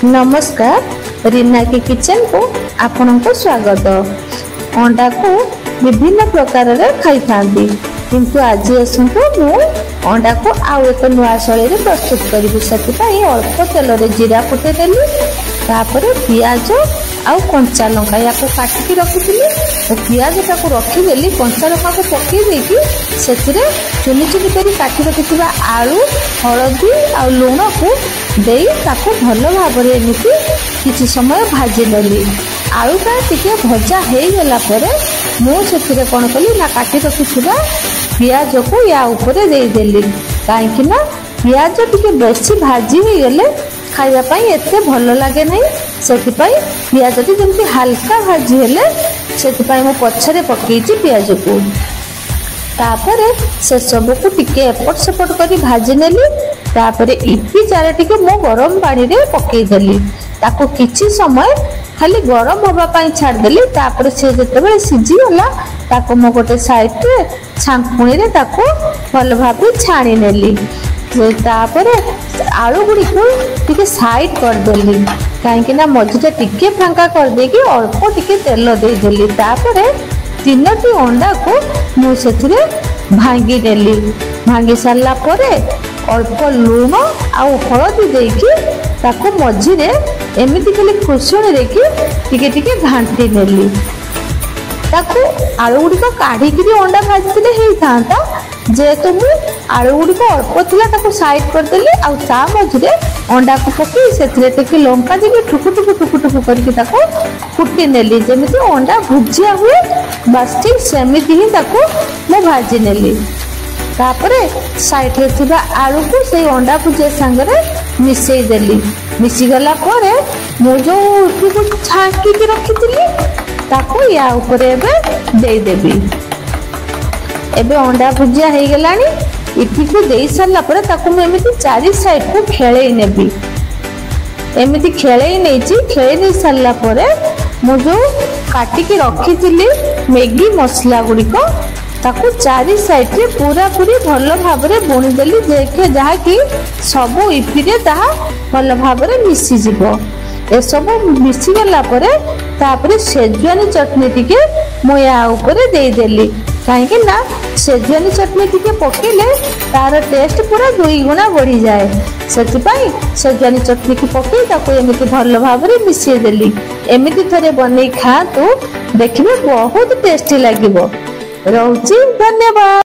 नमस्कार रीना की किचन को आपण को स्वागत। अंडा को विभिन्न प्रकार रे खाई थांती किंतु आज आसंतु मु अंडा को आउ एक नुआ शैली रे प्रस्तुत करिबि। सेति अल्प तेल रे जीरा फुटे देली, तापर पियाज आउ कंचा लंका या को काटिकी रखिथिली और पियाज टाको रखिदेली, कंचा लंका को पकई देकी सेतिरे चुनी चुनी करी काटी रखिथिबा आलू हळदी आ लूण को देई ताको भल भाव रे एमिति किछि समय भाजी नेली। आलूटा टिके भजा हे गेला परे मु सेतिरे कोन कली ना काटी रखिथिबा पियाज को या ऊपर देई देली, काहेकि ना पियाज टिके बेसी भाजी हे गेले खाइबा पई एते भल लागे नै। सेतिपई पियाज टी जेमति हल्का भाजी हेले सेतिपई मु पछरे पकेइछि पियाज को। तापरे से सब को टिके एपट सेपट करी भाजी नेली, तापरे इपी चार टिके मु गरम पानी रे पकेइ देली, ताको किछि समय खाली गरम होबा पई छाड़ देली। तापरे से जेतेबेले सिझी गला ताको मु गोटे साइड रे छांकुणी रे ताको भल भाबे छाणी नेली। तापरे आलू गुड़ी को टिके साइड कर देली, काहेकि ना मझीटा टिके फांका कर देकी अल्प टिके तेल दे देली। तापरे तीनोटी अंडा को मु सेथिरे भांगी नेली। भांगी सारला परे अल्प लूण आउ हळदी देकी ताको मझीरे एमिति खाली खुसुणी देकी टिके टिके घांटी नेली। ताको आलू गुड़ी को काढ़ी की अंडा भाजी हे थांता, जेहेतु मु आलू गुड़ी को अल्प थिला ताको साइड कर देली आ ता मझिरे अंडा को पकई सेथिरे टिके लंका देके ठुकु ठुकु ठुकु ठुकु करके ताको फुटी नेली, जेमिति अंडा भुजिया हुए बस ठीक सेमिति ही ताको मु भाजी नेली। तापरे साइड रे थिबा आलू को से अंडा भुजिया संगरे मिसई देली। मिसी गला परे मु जो को छांकी के रखिथिली ताको या ऊपर एबे दे देबी। एबे अंडा भुजिया हे गेलानी, इपी को देई सारला परे ताको मैं एमिति चारि साइड को खेळेई नेबी। एमिति खेळेई नेची, खेळेई नै सारला परे मु जो काटी के रखिथिली मैगी मसला गुडी को ताको चारि साइड रे पूरा पूरी भल भाव रे बुणी देली, जेके जहा कि सब इपी रे ताहा भल भाव रे मिसी जिवो। ए सब मिसी गला परे तापरे सेजवानी चटनी टिके मु या ऊपर दे देली, काहेकि ना सेजवानी चटनी टिके पकेले तार टेस्ट पूरा 2 गुणा बढ़ी जाए। सेतिपई सेजवानी चटनी की पकई ताको एमिति भल भाव रे मिसी देली। एमिति थरे बनै खातु, देखिबे बहुत टेस्टी लागिवो। रहउची, धन्यवाद।